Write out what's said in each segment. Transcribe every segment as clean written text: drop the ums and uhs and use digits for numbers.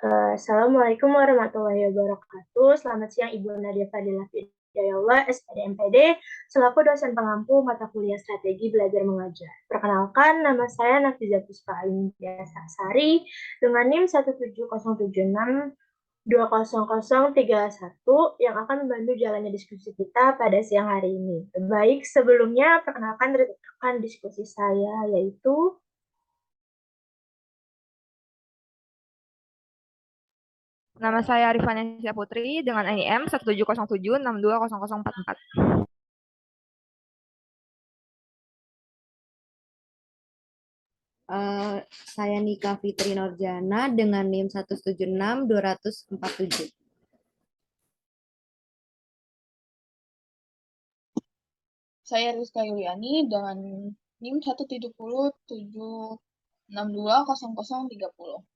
Assalamualaikum warahmatullahi wabarakatuh. Selamat siang Ibu Nadia Fadila Hidayallah, SPD MPD, selaku dosen pengampu mata kuliah strategi belajar mengajar. Perkenalkan, nama saya Nafiza Puspa Alindia Sari dengan NIM 17076200031 yang akan membantu jalannya diskusi kita pada siang hari ini. Baik, sebelumnya perkenalkan rekan diskusi saya yaitu Nama saya Arifania Putri dengan NIM 17076200044. Eh, saya Nika Fitri Norjana dengan NIM 1762047. Saya Rizka Yuliani dengan NIM 17076200030.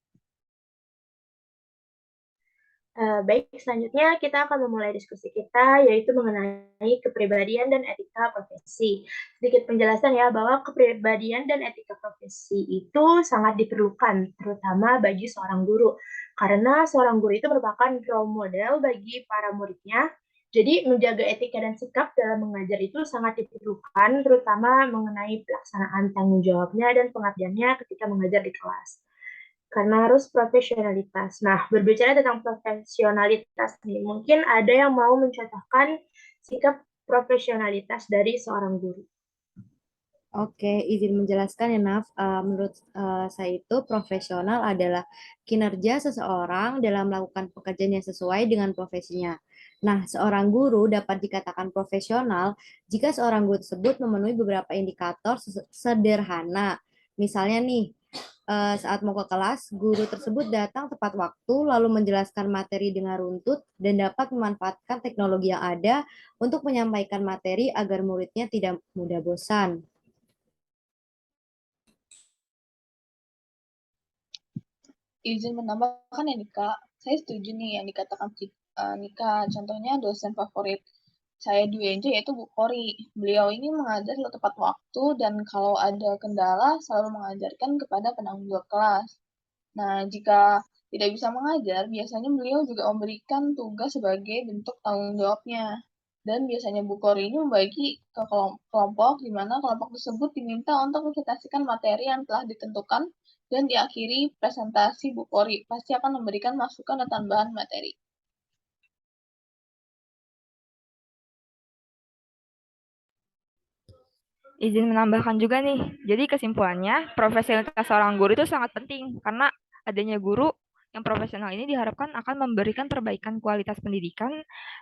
Baik, selanjutnya kita akan memulai diskusi kita, yaitu mengenai kepribadian dan etika profesi. Sedikit penjelasan ya, bahwa kepribadian dan etika profesi itu sangat diperlukan, terutama bagi seorang guru. Karena seorang guru itu merupakan role model bagi para muridnya. Jadi, menjaga etika dan sikap dalam mengajar itu sangat diperlukan, terutama mengenai pelaksanaan tanggung jawabnya dan pengabdiannya ketika mengajar di kelas karena harus profesionalitas. Nah, berbicara tentang profesionalitas nih, mungkin ada yang mau mencontohkan sikap profesionalitas dari seorang guru. Oke, izin menjelaskan ya, Naf. Menurut saya itu profesional adalah kinerja seseorang dalam melakukan pekerjaan yang sesuai dengan profesinya. Nah, seorang guru dapat dikatakan profesional jika seorang guru tersebut memenuhi beberapa indikator sederhana. Misalnya nih, saat mau ke kelas, guru tersebut datang tepat waktu, lalu menjelaskan materi dengan runtut, dan dapat memanfaatkan teknologi yang ada untuk menyampaikan materi agar muridnya tidak mudah bosan. Izin menambahkan ya Nika, saya setuju nih yang dikatakan Nika. Contohnya dosen favorit saya di UNJ yaitu Bu Kori. Beliau ini mengajar selalu tepat waktu dan kalau ada kendala selalu mengajarkan kepada penanggung jawab kelas. Nah, jika tidak bisa mengajar, biasanya beliau juga memberikan tugas sebagai bentuk tanggung jawabnya. Dan biasanya Bu Kori ini membagi ke kelompok, di mana kelompok tersebut diminta untuk mempresentasikan materi yang telah ditentukan, dan diakhiri presentasi Bu Kori pasti akan memberikan masukan dan tambahan materi. Izin menambahkan juga nih, jadi kesimpulannya, profesionalitas seorang guru itu sangat penting karena adanya guru yang profesional ini diharapkan akan memberikan perbaikan kualitas pendidikan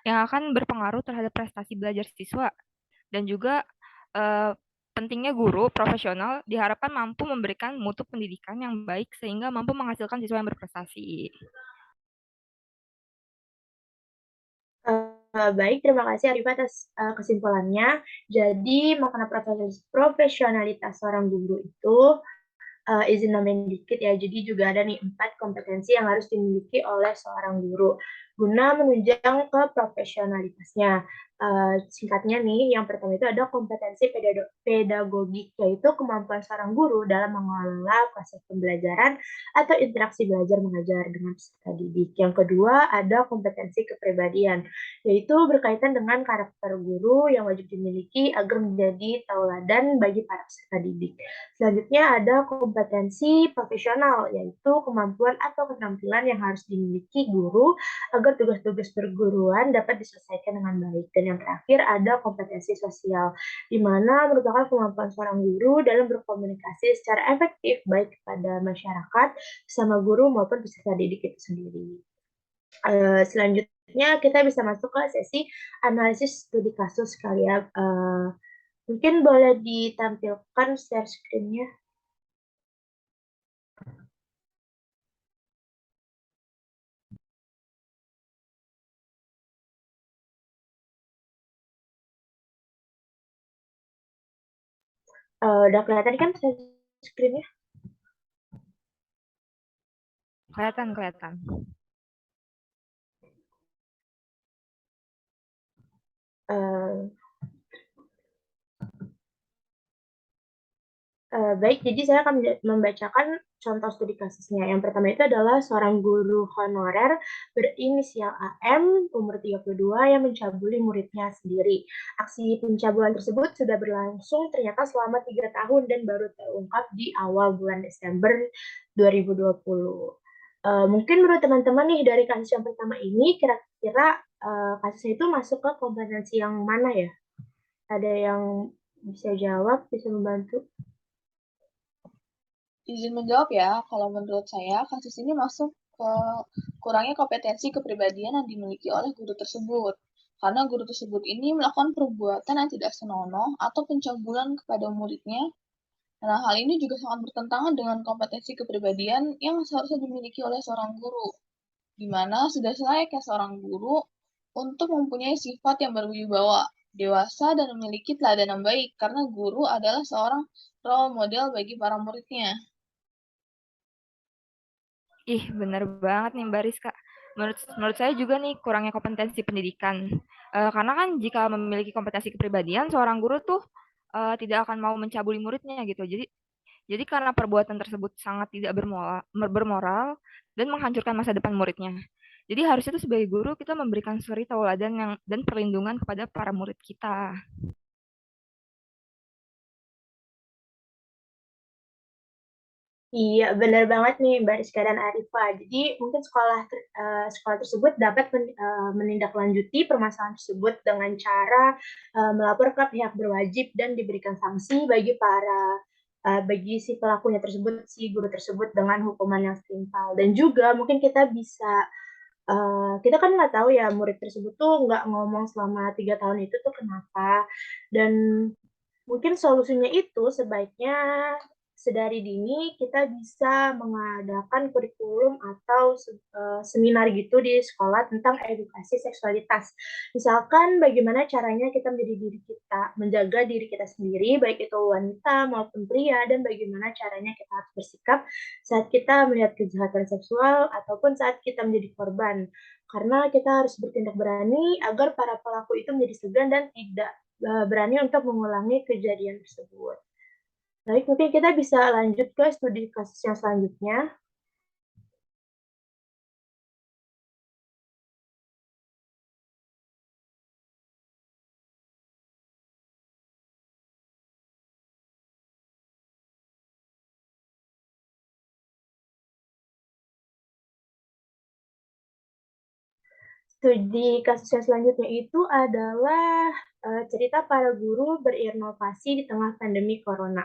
yang akan berpengaruh terhadap prestasi belajar siswa. Dan juga pentingnya guru profesional diharapkan mampu memberikan mutu pendidikan yang baik sehingga mampu menghasilkan siswa yang berprestasi. Baik, terima kasih Arifah atas kesimpulannya. Jadi, makna profesionalitas seorang guru itu izin nambahin dikit ya. Jadi juga ada nih 4 kompetensi yang harus dimiliki oleh seorang guru guna menunjang ke profesionalitasnya. Singkatnya nih, yang pertama itu ada kompetensi pedagogik, yaitu kemampuan seorang guru dalam mengelola proses pembelajaran atau interaksi belajar mengajar dengan peserta didik. Yang kedua ada kompetensi kepribadian, yaitu berkaitan dengan karakter guru yang wajib dimiliki agar menjadi tauladan bagi para peserta didik. Selanjutnya ada kompetensi profesional, yaitu kemampuan atau keterampilan yang harus dimiliki guru agar tugas-tugas perguruan dapat diselesaikan dengan baik. Dan yang terakhir ada kompetensi sosial, di mana merupakan kemampuan seorang guru dalam berkomunikasi secara efektif baik kepada masyarakat, sama guru maupun peserta didik itu sendiri. Selanjutnya kita bisa masuk ke sesi analisis studi kasus kali ya. Mungkin boleh ditampilkan share screen-nya. Udah kelihatan kan share screen-nya? Kelihatan. Uh, Baik, jadi saya akan membacakan contoh studi kasusnya. Yang pertama itu adalah seorang guru honorer berinisial AM, umur 32, yang mencabuli muridnya sendiri. Aksi pencabulan tersebut sudah berlangsung ternyata selama 3 tahun dan baru terungkap di awal bulan Desember 2020. Mungkin menurut teman-teman nih, dari kasus yang pertama ini, kira-kira kasusnya itu masuk ke kompetensi yang mana ya? Ada yang bisa jawab, bisa membantu? Izin menjawab ya, kalau menurut saya kasus ini masuk ke kurangnya kompetensi kepribadian yang dimiliki oleh guru tersebut. Karena guru tersebut ini melakukan perbuatan yang tidak senonoh atau pencabulan kepada muridnya. Nah, hal ini juga sangat bertentangan dengan kompetensi kepribadian yang seharusnya dimiliki oleh seorang guru, di mana sudah selayaknya seorang guru untuk mempunyai sifat yang berwibawa, dewasa, dan memiliki teladan yang baik, karena guru adalah seorang role model bagi para muridnya. Ih, bener banget nih Mbak Rizka. Menurut saya juga nih kurangnya kompetensi pendidikan. Karena kan jika memiliki kompetensi kepribadian, seorang guru tuh tidak akan mau mencabuli muridnya gitu. Jadi karena perbuatan tersebut sangat tidak bermoral dan menghancurkan masa depan muridnya. Jadi harusnya tuh sebagai guru kita memberikan suri tauladan dan perlindungan kepada para murid kita. Iya, benar banget nih Mbak Rizka dan Arifa. Jadi mungkin sekolah tersebut dapat menindaklanjuti permasalahan tersebut dengan cara melapor ke pihak berwajib dan diberikan sanksi bagi si pelakunya tersebut, si guru tersebut dengan hukuman yang setimpal. Dan juga mungkin kita kan nggak tahu ya murid tersebut tuh nggak ngomong selama 3 tahun itu tuh kenapa. Dan mungkin solusinya itu sebaiknya sedari dini kita bisa mengadakan kurikulum atau seminar gitu di sekolah tentang edukasi seksualitas. Misalkan bagaimana caranya kita menjadi diri kita, menjaga diri kita sendiri, baik itu wanita maupun pria, dan bagaimana caranya kita harus bersikap saat kita melihat kejahatan seksual ataupun saat kita menjadi korban. Karena kita harus bertindak berani agar para pelaku itu menjadi segan dan tidak berani untuk mengulangi kejadian tersebut. Baik, mungkin kita bisa lanjut ke studi kasus yang selanjutnya. Studi kasus yang selanjutnya itu adalah cerita para guru berinovasi di tengah pandemi corona.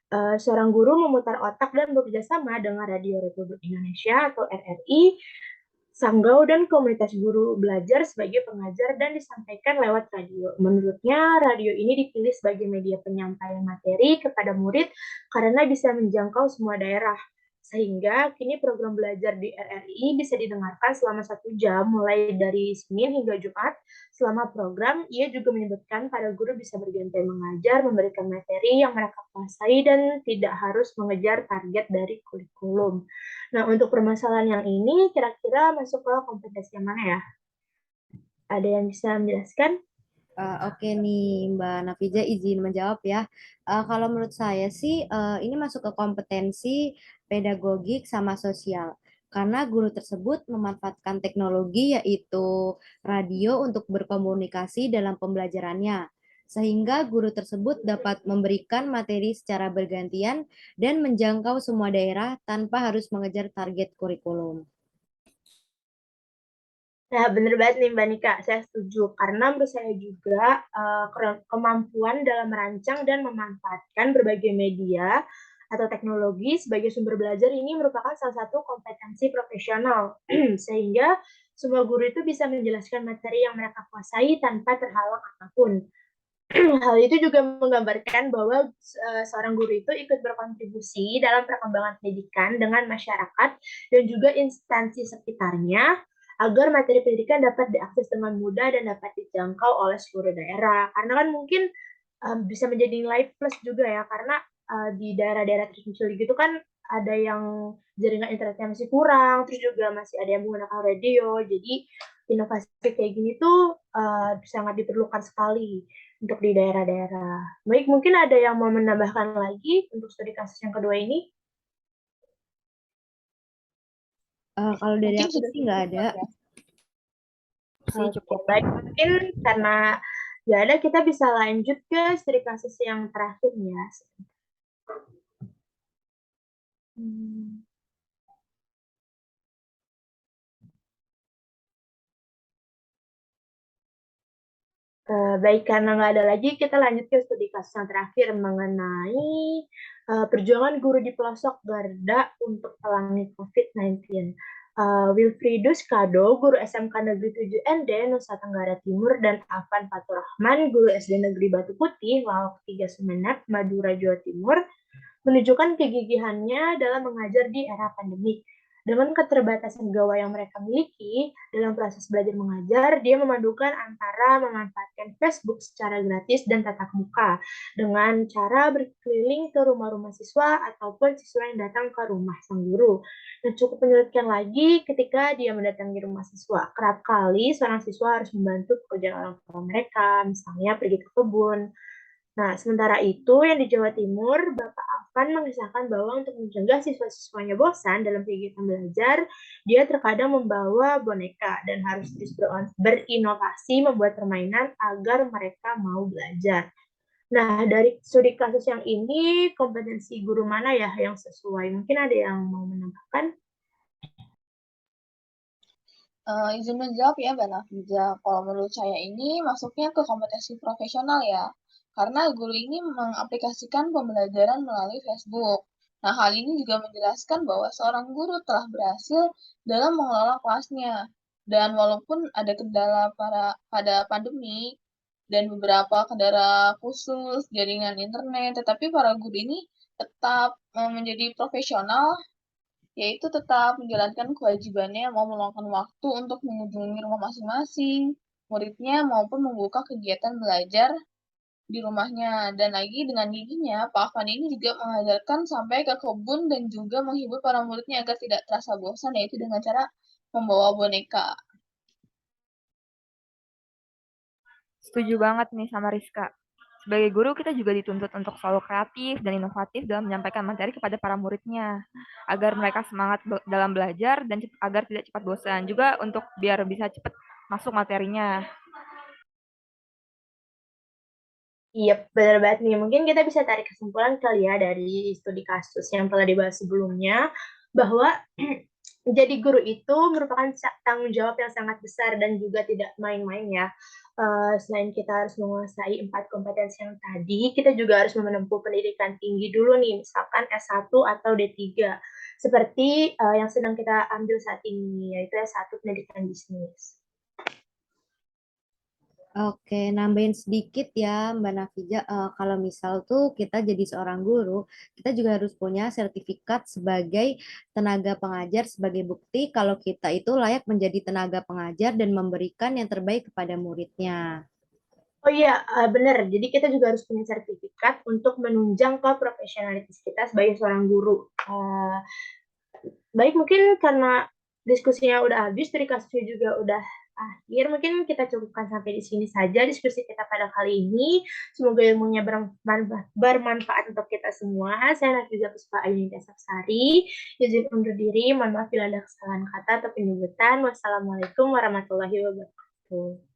Seorang guru memutar otak dan bekerja sama dengan Radio Republik Indonesia atau RRI, Sanggau, dan komunitas guru belajar sebagai pengajar dan disampaikan lewat radio. Menurutnya, radio ini dipilih sebagai media penyampaian materi kepada murid karena bisa menjangkau semua daerah. Sehingga kini program belajar di RRI bisa didengarkan selama 1 jam, mulai dari Senin hingga Jumat. Selama program, ia juga menyebutkan para guru bisa berganti mengajar, memberikan materi yang mereka kuasai, dan tidak harus mengejar target dari kurikulum. Nah, untuk permasalahan yang ini, kira-kira masuk ke kompetensi yang mana ya? Ada yang bisa menjelaskan? Oke nih Mbak Nafija izin menjawab ya. Kalau menurut saya sih ini masuk ke kompetensi pedagogik sama sosial. Karena guru tersebut memanfaatkan teknologi yaitu radio untuk berkomunikasi dalam pembelajarannya. Sehingga guru tersebut dapat memberikan materi secara bergantian dan menjangkau semua daerah tanpa harus mengejar target kurikulum. Nah, bener banget nih Mbak Nika, saya setuju. Karena menurut saya juga kemampuan dalam merancang dan memanfaatkan berbagai media atau teknologi sebagai sumber belajar ini merupakan salah satu kompetensi profesional. Sehingga semua guru itu bisa menjelaskan materi yang mereka kuasai tanpa terhalang apapun. Hal itu juga menggambarkan bahwa seorang guru itu ikut berkontribusi dalam perkembangan pendidikan dengan masyarakat dan juga instansi sekitarnya agar materi pendidikan dapat diakses dengan mudah dan dapat dijangkau oleh seluruh daerah. Karena kan mungkin bisa menjadi nilai plus juga ya, karena di daerah-daerah terpencil gitu kan ada yang jaringan internetnya masih kurang, terus juga masih ada yang menggunakan radio. Jadi inovasi kayak gini tuh sangat diperlukan sekali. untuk di daerah-daerah. Baik, mungkin ada yang mau menambahkan lagi untuk studi kasus yang kedua ini? Kalau dari Mungkin aku sudah sih nggak ada. ya. Sih Oke, cukup. baik. Mungkin karena nggak ada, kita bisa lanjut ke studi kasus yang terakhir ya. Hmm. Baik, karena nggak ada lagi, kita lanjut ke studi kasus yang terakhir mengenai perjuangan guru di pelosok garda untuk pelangi COVID-19. Wilfridus Kado, guru SMK Negeri 7 ND, Nusa Tenggara Timur, dan Afan Faturrahman, guru SD Negeri Batu Putih, Laok 3 Sumeneb, Madura, Jawa Timur, menunjukkan kegigihannya dalam mengajar di era pandemi. Dengan keterbatasan gawai yang mereka miliki dalam proses belajar mengajar, dia memadukan antara memanfaatkan Facebook secara gratis dan tatap muka dengan cara berkeliling ke rumah-rumah siswa ataupun siswa yang datang ke rumah sang guru. Dan cukup menyulitkan lagi ketika dia mendatangi rumah siswa. Kerap kali seorang siswa harus membantu pekerjaan orang tua mereka, misalnya pergi ke kebun. Nah, sementara itu yang di Jawa Timur, Bapak Afan mengisahkan bahwa untuk mencegah siswa-siswanya bosan dalam kegiatan belajar, dia terkadang membawa boneka dan harus terus berinovasi membuat permainan agar mereka mau belajar. Nah, dari studi kasus yang ini, kompetensi guru mana ya yang sesuai? Mungkin ada yang mau menambahkan? Izin menjawab ya, Mbak Nafiza. Kalau menurut saya ini masuknya ke kompetensi profesional ya, karena guru ini mengaplikasikan pembelajaran melalui Facebook. Nah, hal ini juga menjelaskan bahwa seorang guru telah berhasil dalam mengelola kelasnya. Dan walaupun ada kendala pada pandemi dan beberapa kendala khusus jaringan internet, tetapi para guru ini tetap menjadi profesional, yaitu tetap menjalankan kewajibannya mau meluangkan waktu untuk mengunjungi rumah masing-masing muridnya maupun membuka kegiatan belajar di rumahnya. Dan lagi dengan giginya, Pak Afan ini juga mengajarkan sampai ke kebun dan juga menghibur para muridnya agar tidak terasa bosan, yaitu dengan cara membawa boneka. Setuju banget nih sama Rizka. Sebagai guru, kita juga dituntut untuk selalu kreatif dan inovatif dalam menyampaikan materi kepada para muridnya, agar mereka semangat dalam belajar dan agar tidak cepat bosan. Juga untuk biar bisa cepat masuk materinya. Iya, benar banget nih. Mungkin kita bisa tarik kesimpulan kali ya dari studi kasus yang telah dibahas sebelumnya, bahwa jadi guru itu merupakan tanggung jawab yang sangat besar dan juga tidak main-main ya. Selain kita harus menguasai 4 kompetensi yang tadi, kita juga harus menempuh pendidikan tinggi dulu nih, misalkan S1 atau D3. Seperti yang sedang kita ambil saat ini, yaitu S1 pendidikan bisnis. Oke, nambahin sedikit ya Mbak Nafija, kalau misal tuh kita jadi seorang guru, kita juga harus punya sertifikat sebagai tenaga pengajar sebagai bukti kalau kita itu layak menjadi tenaga pengajar dan memberikan yang terbaik kepada muridnya. Oh iya, benar. Jadi kita juga harus punya sertifikat untuk menunjang ke profesionalitas kita sebagai seorang guru. Baik, mungkin karena diskusinya udah habis, dari kasusnya juga udah akhir, mungkin kita cukupkan sampai di sini saja diskusi kita pada kali ini. Semoga ilmunya bermanfaat untuk kita semua. Saya Nafisa Puspa Ayunita Sapsari, izin undur diri. Mohon maaf bila ada kesalahan kata atau penyebutan. Wassalamualaikum warahmatullahi wabarakatuh.